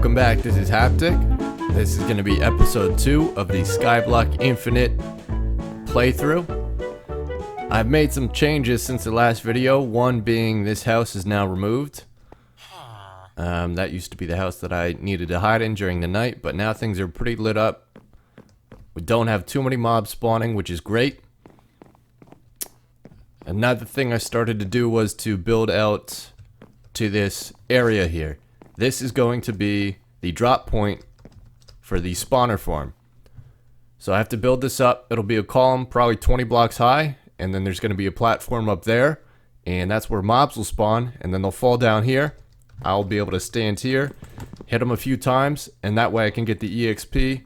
Welcome back, this is Haptic. This is going to be episode 2 of the Skyblock Infinite playthrough. I've made some changes since the last video, one being this house is now removed. That used to be the house that I needed to hide in during the night, but now things are pretty lit up. We don't have too many mobs spawning, which is great. Another thing I started to do was to build out to this area here. This is going to be the drop point for the spawner farm. So I have to build this up. It'll be a column probably 20 blocks high, and then there's going to be a platform up there, and that's where mobs will spawn, and then they'll fall down here. I'll be able to stand here, hit them a few times, and that way I can get the EXP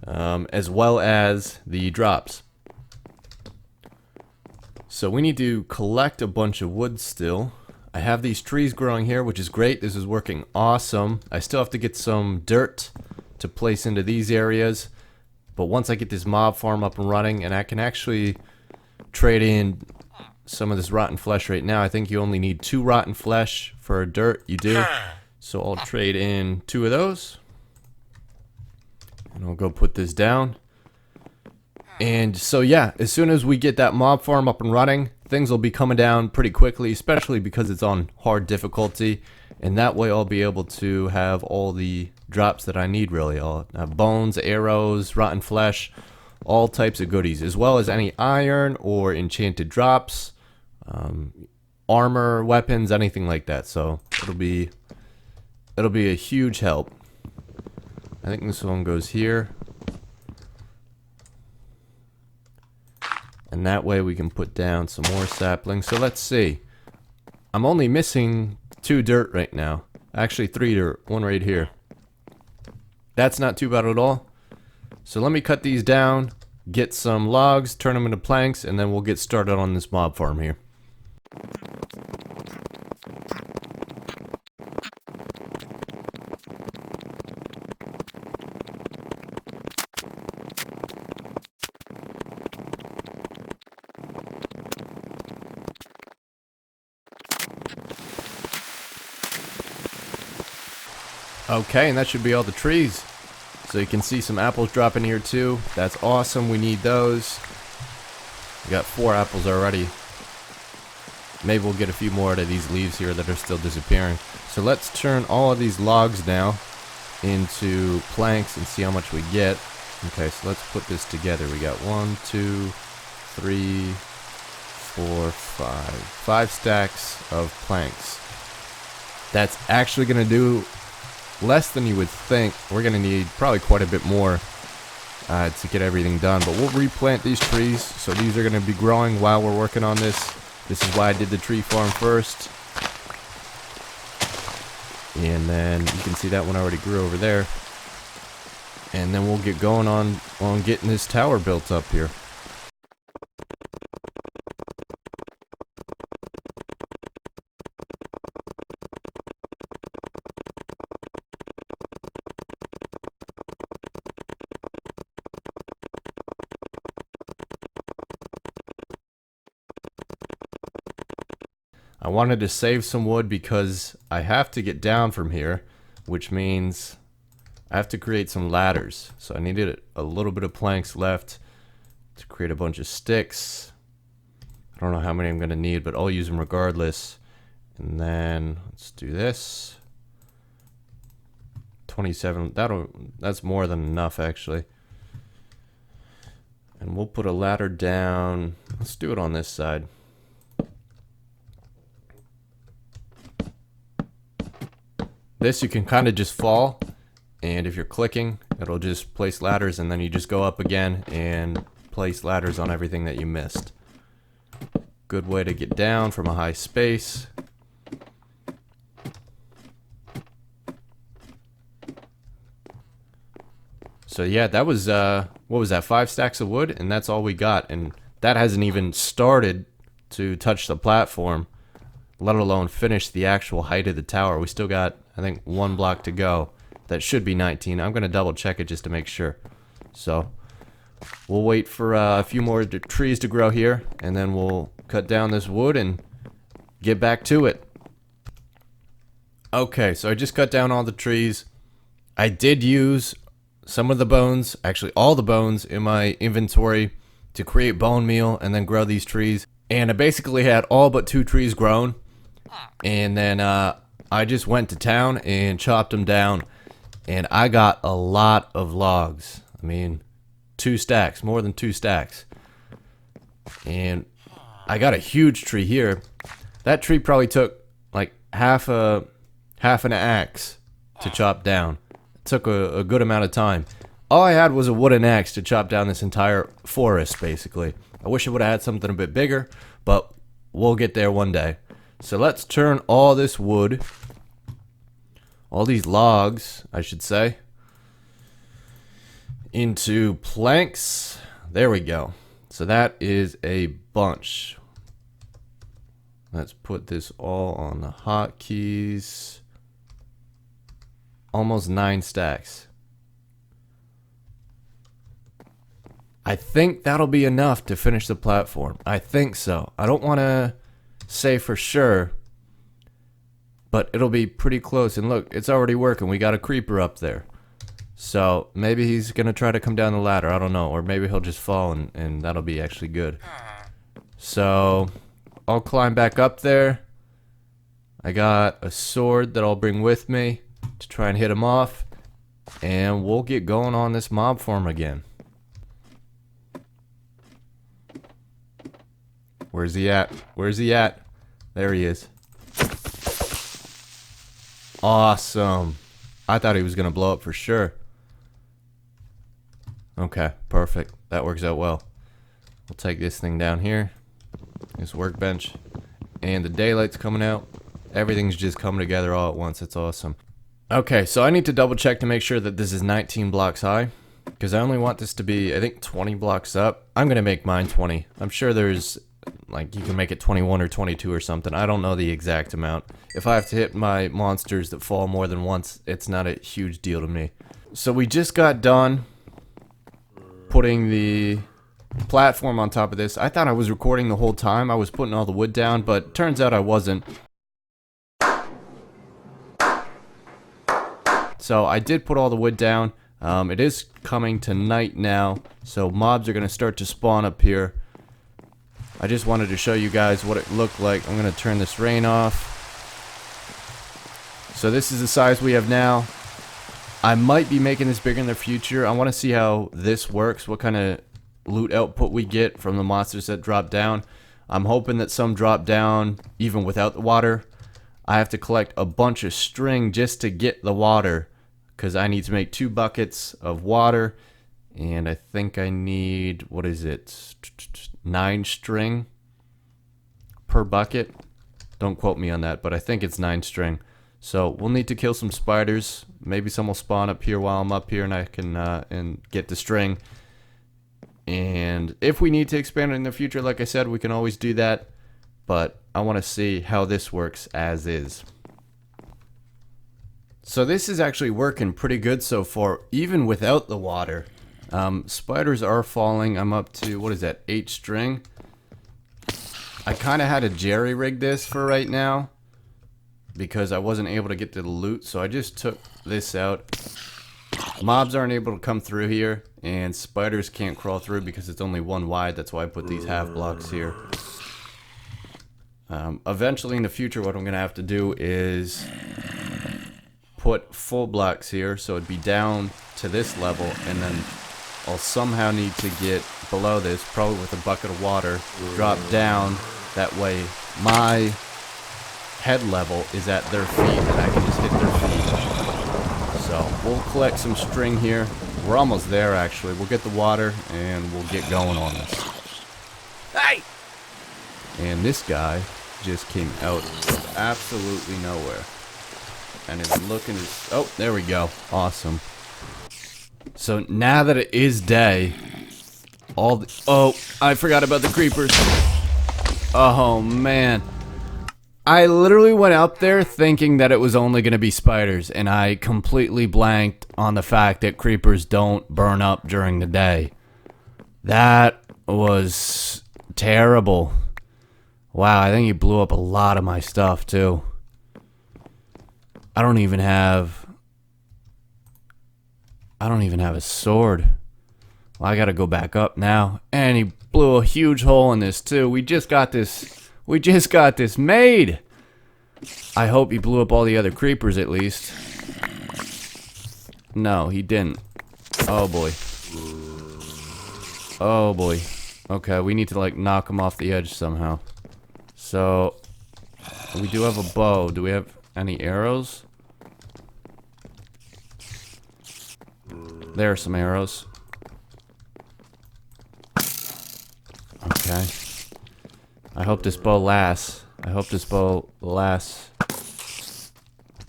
as well as the drops. So we need to collect a bunch of wood still. I have these trees growing here, which is great. This is working awesome. I still have to get some dirt to place into these areas. But once I get this mob farm up and running, and I can actually trade in some of this rotten flesh right now. I think you only need 2 rotten flesh for dirt. You do. So I'll trade in 2 of those. And I'll go put this down. And so yeah, as soon as we get that mob farm up and running, things will be coming down pretty quickly, especially because it's on hard difficulty. And that way I'll be able to have all the drops that I need, really. I'll have bones, arrows, rotten flesh, all types of goodies, as well as any iron or enchanted drops, armor, weapons, anything like that. So it'll be a huge help. I think this one goes here. And that way we can put down some more saplings. So let's see. I'm only missing 2 dirt right now. Actually 3 dirt. 1 right here. That's not too bad at all. So let me cut these down, get some logs, turn them into planks, and then we'll get started on this mob farm here. Okay, and that should be all the trees. So you can see some apples dropping here too. That's awesome. We need those. We got 4 apples already. Maybe we'll get a few more out of these leaves here that are still disappearing. So let's turn all of these logs now into planks and see how much we get. Okay, so let's put this together. We got 1, 2, 3, 4, 5. 5 stacks of planks. That's actually going to do less than you would think. We're going to need probably quite a bit more to get everything done. But we'll replant these trees. So these are going to be growing while we're working on this. This is why I did the tree farm first. And then you can see that one already grew over there. And then we'll get going on getting this tower built up here. I wanted to save some wood because I have to get down from here, which means I have to create some ladders. So I needed a little bit of planks left to create a bunch of sticks. I don't know how many I'm going to need, but I'll use them regardless. And then let's do this. 27. That's more than enough, actually. And we'll put a ladder down. Let's do it on this side. This you can kind of just fall, and if you're clicking, it'll just place ladders, and then you just go up again and place ladders on everything that you missed. Good way to get down from a high space. So yeah, that was, what was that, 5 stacks of wood, and that's all we got, and that hasn't even started to touch the platform, let alone finish the actual height of the tower. We still got, I think, 1 block to go. That should be 19. I'm going to double check it just to make sure. So we'll wait for a few more trees to grow here, and then we'll cut down this wood and get back to it. Okay, so I just cut down all the trees. I did use some of the bones, actually all the bones in my inventory to create bone meal and then grow these trees. And I basically had all but 2 trees grown. And then I just went to town and chopped them down. And I got a lot of logs. I mean, 2 stacks, more than 2 stacks. And I got a huge tree here. That tree probably took like half an axe to chop down. It took a good amount of time. All I had was a wooden axe to chop down this entire forest, basically. I wish I would have had something a bit bigger, but we'll get there one day. So let's turn all this wood, all these logs, I should say, into planks. There we go. So that is a bunch. Let's put this all on the hotkeys. Almost 9 stacks. I think that'll be enough to finish the platform. I think so. I don't want to say for sure, but it'll be pretty close. And look, it's already working. We got a creeper up there. So maybe he's going to try to come down the ladder. I don't know. Or maybe he'll just fall and that'll be actually good. So I'll climb back up there. I got a sword that I'll bring with me to try and hit him off. And we'll get going on this mob farm again. Where's he at? Where's he at? There he is. Awesome. I thought he was going to blow up for sure. Okay, perfect. That works out well. We'll take this thing down here. This workbench. And the daylight's coming out. Everything's just coming together all at once. It's awesome. Okay, so I need to double check to make sure that this is 19 blocks high. Because I only want this to be, I think, 20 blocks up. I'm going to make mine 20. I'm sure there's, like, you can make it 21 or 22 or something. I don't know the exact amount. If I have to hit my monsters that fall more than once, it's not a huge deal to me. So we just got done putting the platform on top of this. I thought I was recording the whole time. I was putting all the wood down, but turns out I wasn't. So I did put all the wood down. It is coming to night now, so mobs are going to start to spawn up here. I just wanted to show you guys what it looked like. I'm going to turn this rain off. So this is the size we have now. I might be making this bigger in the future. I want to see how this works, what kind of loot output we get from the monsters that drop down. I'm hoping that some drop down even without the water. I have to collect a bunch of string just to get the water, because I need to make 2 buckets of water, and I think I need, what is it, 9 string per bucket. Don't quote me on that, but I think it's 9 string. So we'll need to kill some spiders. Maybe some will spawn up here while I'm up here, and I can and get the string. And if we need to expand it in the future, like I said, we can always do that. But I want to see how this works as is. So this is actually working pretty good so far, even without the water. Spiders are falling. I'm up to, what is that, 8 string? I kind of had to jerry-rig this for right now, because I wasn't able to get to the loot, so I just took this out. Mobs aren't able to come through here, and spiders can't crawl through because it's only 1 wide. That's why I put these half blocks here. Eventually in the future, what I'm going to have to do is put full blocks here, so it'd be down to this level, and then I'll somehow need to get below this, probably with a bucket of water, drop down. That way my head level is at their feet, and I can just hit their feet. So we'll collect some string here. We're almost there, actually. We'll get the water, and we'll get going on this. Hey! And this guy just came out of absolutely nowhere. And it's looking as... Oh, there we go. Awesome. So now that it is day, all the... Oh, I forgot about the creepers. Oh, man. I literally went out there thinking that it was only going to be spiders, and I completely blanked on the fact that creepers don't burn up during the day. That was terrible. Wow, I think he blew up a lot of my stuff, too. I don't even have I don't even have a sword. Well, I gotta go back up now. And he blew a huge hole in this too. We just got this made. I hope he blew up all the other creepers at least. No, he didn't. Oh boy. Oh boy. Okay, we need to like knock him off the edge somehow. So, we do have a bow. Do we have any arrows? There are some arrows. Okay. I hope this bow lasts. I hope this bow lasts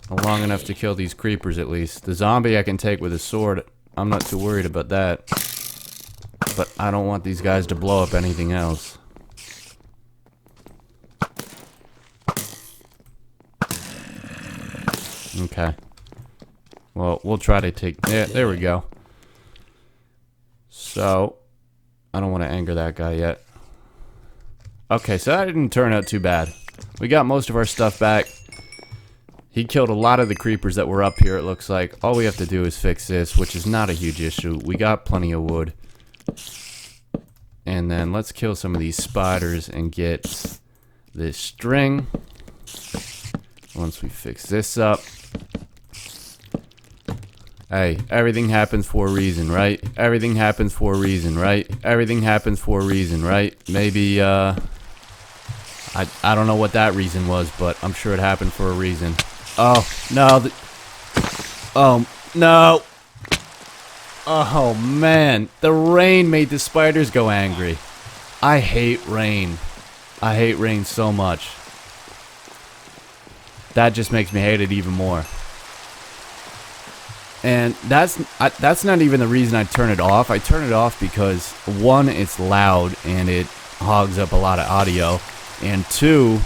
long enough to kill these creepers at least. The zombie I can take with a sword. I'm not too worried about that. But I don't want these guys to blow up anything else. Okay. Well, we'll try to take... Yeah, there we go. So, I don't want to anger that guy yet. Okay, so that didn't turn out too bad. We got most of our stuff back. He killed a lot of the creepers that were up here, it looks like. All we have to do is fix this, which is not a huge issue. We got plenty of wood. And then let's kill some of these spiders and get this string. Once we fix this up. Hey, everything happens for a reason, right? Everything happens for a reason, right? Everything happens for a reason, right? Maybe, I don't know what that reason was, but I'm sure it happened for a reason. Oh, no. Oh, no. Oh, man. The rain made the spiders go angry. I hate rain. I hate rain so much. That just makes me hate it even more. And that's not even the reason I turn it off. I turn it off because, one, it's loud and it hogs up a lot of audio. And two,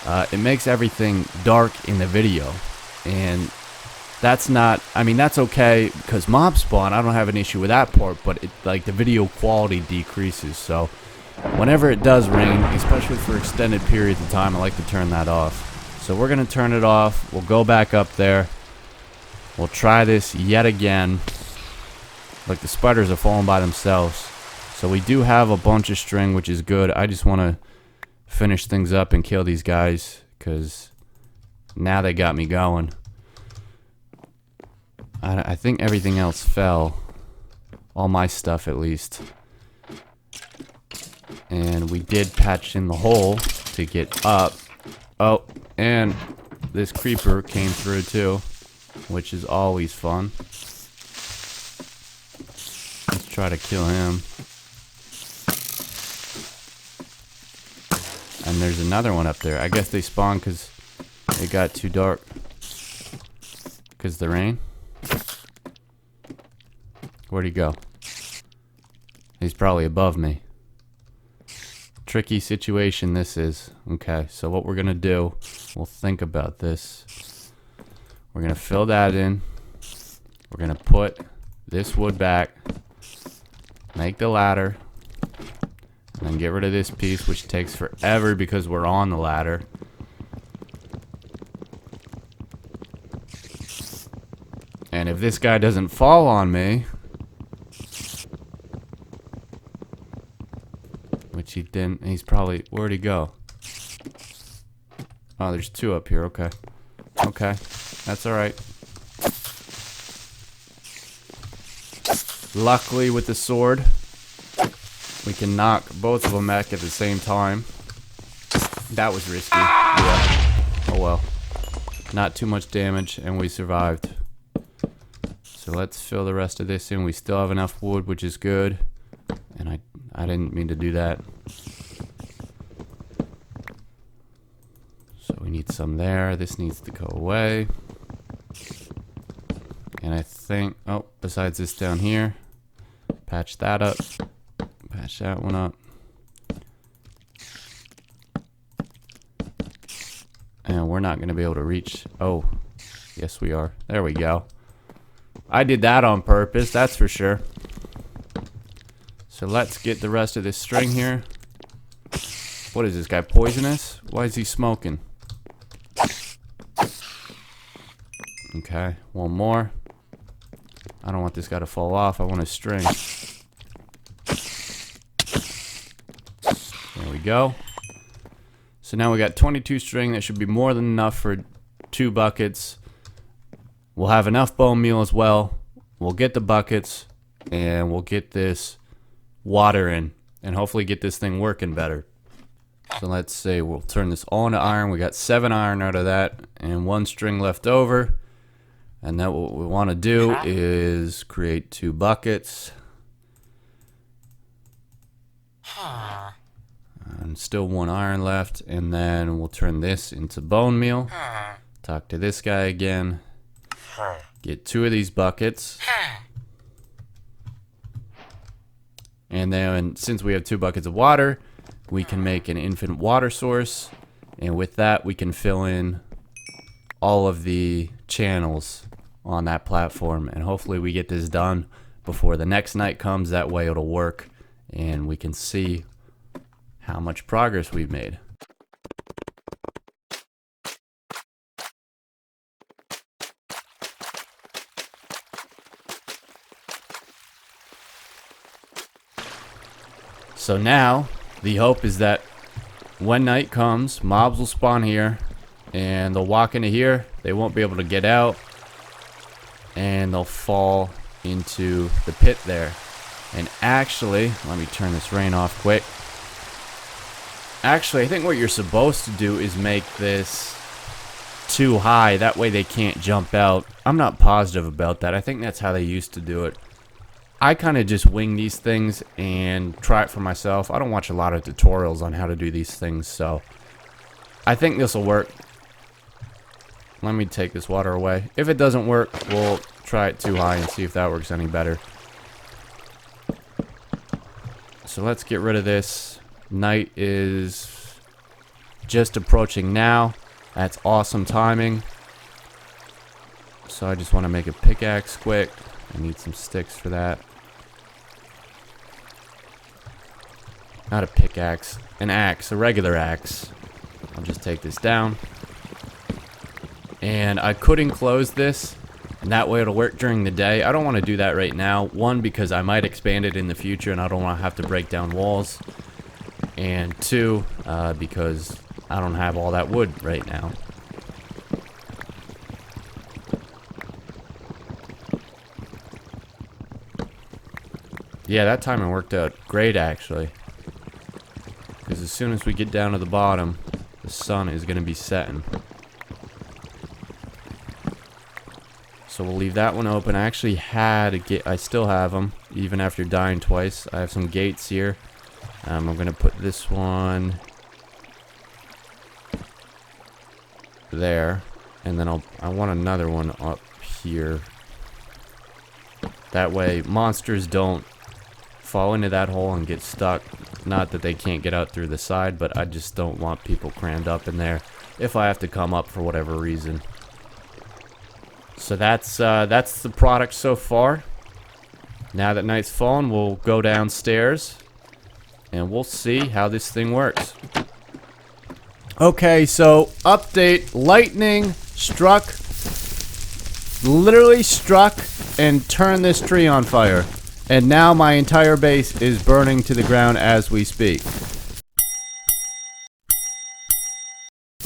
it makes everything dark in the video. And that's not, I mean, that's okay because mob spawn, I don't have an issue with that part, but it, like, the video quality decreases. So whenever it does rain, especially for extended periods of time, I like to turn that off. So we're going to turn it off. We'll go back up there. We'll try this yet again. Like, the spiders are falling by themselves. So we do have a bunch of string, which is good. I just want to finish things up and kill these guys, because now they got me going. I think everything else fell. All my stuff, at least. And we did patch in the hole to get up. Oh, and this creeper came through too, which is always fun. Let's try to kill him. And there's another one up there. I guess they spawned because it got too dark. Because the rain. Where'd he go? He's probably above me. Tricky situation this is. Okay, so what we're gonna do, we'll think about this. We're gonna fill that in. We're gonna put this wood back. Make the ladder. And then get rid of this piece, which takes forever because we're on the ladder. And if this guy doesn't fall on me, which he didn't, he's probably, where'd he go? Oh, there's two up here, okay. Okay, that's alright. Luckily with the sword, we can knock both of them back at the same time. That was risky. Yeah. Oh well. Not too much damage, and we survived. So let's fill the rest of this in. We still have enough wood, which is good. And I didn't mean to do that. So we need some there. This needs to go away. And I think, oh, besides this down here, patch that up. Patch that one up. And we're not going to be able to reach. Oh, yes we are. There we go. I did that on purpose, that's for sure. So let's get the rest of this string here. What is this guy, poisonous? Why is he smoking? Okay, one more. I don't want this guy to fall off. I want a string. There we go. So now we got 22 string. That should be more than enough for 2 buckets. We'll have enough bone meal as well. We'll get the buckets and we'll get this water in and hopefully get this thing working better. So let's say we'll turn this all into iron. We got 7 iron out of that and 1 string left over. And then what we want to do is create 2 buckets. And still 1 iron left. And then we'll turn this into bone meal. Talk to this guy again. Get 2 of these buckets. And then since we have 2 buckets of water, we can make an infinite water source. And with that, we can fill in all of the channels on that platform, and hopefully we get this done before the next night comes. That way it'll work and we can see how much progress we've made. So now the hope is that when night comes, mobs will spawn here and they'll walk into here. They won't be able to get out and they'll fall into the pit there. And actually, let me turn this rain off quick. Actually, I think what you're supposed to do is make this too high. That way they can't jump out. I'm not positive about that. I think that's how they used to do it. I kind of just wing these things and try it for myself. I don't watch a lot of tutorials on how to do these things, so I think this will work. Let me take this water away. If it doesn't work, we'll try it too high and see if that works any better. So let's get rid of this. Night is just approaching now. That's awesome timing. So I just want to make a pickaxe quick. I need some sticks for that. Not a pickaxe, an axe, a regular axe. I'll just take this down. And I could enclose this, and that way it'll work during the day. I don't want to do that right now. 1, because I might expand it in the future and I don't want to have to break down walls. And 2, because I don't have all that wood right now. Yeah, that timing worked out great actually. Because as soon as we get down to the bottom, the sun is going to be setting. So we'll leave that one open. I actually had a gate. I still have them, even after dying twice. I have some gates here. I'm going to put this one there. And then I want another one up here. That way monsters don't fall into that hole and get stuck. Not that they can't get out through the side, but I just don't want people crammed up in there if I have to come up for whatever reason. So that's the product so far. Now that night's fallen, we'll go downstairs and we'll see how this thing works. Okay, so update. Lightning struck, literally struck and turned this tree on fire. And now my entire base is burning to the ground as we speak.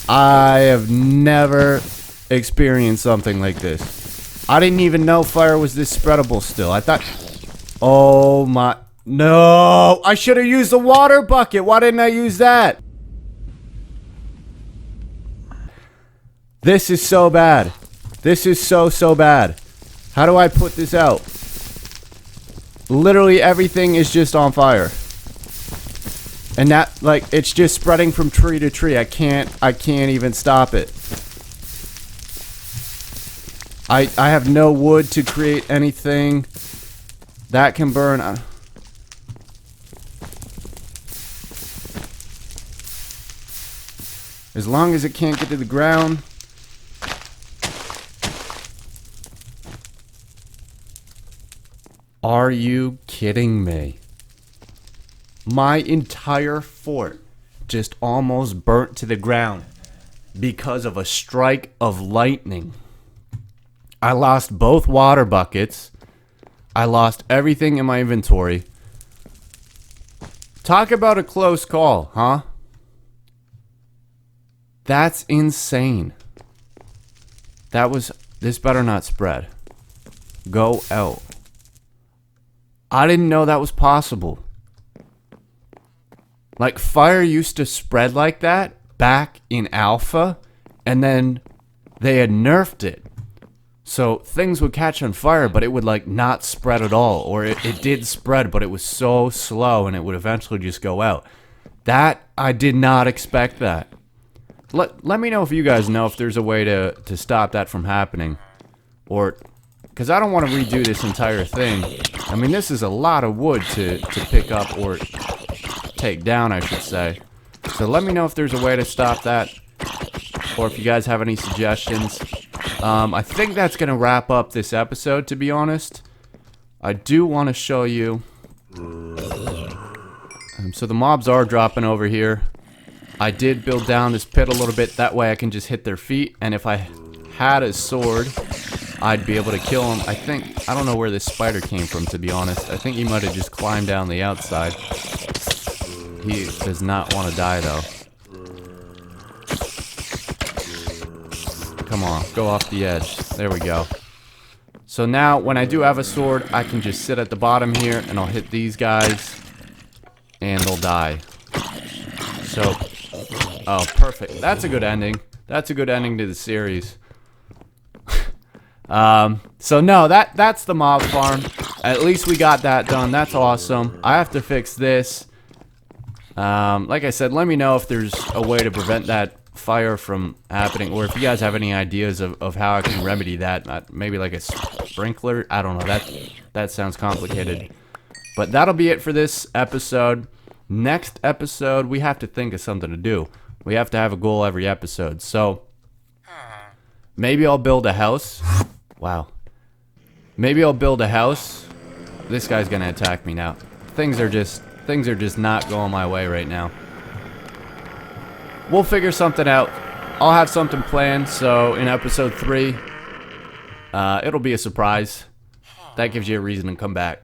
I have never experienced something like this. I didn't even know fire was this spreadable still. I thought... Oh my... No! I should have used the water bucket. Why didn't I use that? This is so bad. This is so bad. How do I put this out? Literally everything is just on fire. And that, like, it's just spreading from tree to tree. I can't even stop it. I have no wood to create anything that can burn. As long as it can't get to the ground. Are you kidding me? My entire fort just almost burnt to the ground because of a strike of lightning. I lost both water buckets. I lost everything in my inventory. Talk about a close call, huh? That's insane. This better not spread. Go out. I didn't know that was possible. Like, fire used to spread like that back in alpha, and then they had nerfed it. So things would catch on fire, but it would like not spread at all. Or it did spread, but it was so slow and it would eventually just go out. I did not expect that. Let me know if you guys know if there's a way to stop that from happening. Or, because I don't want to redo this entire thing. I mean, this is a lot of wood to pick up or take down, I should say. So let me know if there's a way to stop that. Or if you guys have any suggestions. I think that's going to wrap up this episode, to be honest. I do want to show you. So the mobs are dropping over here. I did build down this pit a little bit. That way I can just hit their feet. And if I had a sword, I'd be able to kill them. I don't know where this spider came from, to be honest. I think he might have just climbed down the outside. He does not want to die, though. Come on, go off the edge. There we go. So now, when I do have a sword, I can just sit at the bottom here, and I'll hit these guys, and they'll die. So, oh, perfect. That's a good ending. That's a good ending to the series. So no, that's the mob farm. At least we got that done. That's awesome. I have to fix this. Like I said, let me know if there's a way to prevent that fire from happening, or if you guys have any ideas of how I can remedy that. Maybe like a sprinkler. I don't know. That sounds complicated. But that'll be it for this episode. Next episode, we have to think of something to do. We have to have a goal every episode. So maybe I'll build a house. Wow. Maybe I'll build a house. This guy's gonna attack me now. Things are just not going my way right now. We'll figure something out. I'll have something planned, so in episode 3, it'll be a surprise. That gives you a reason to come back.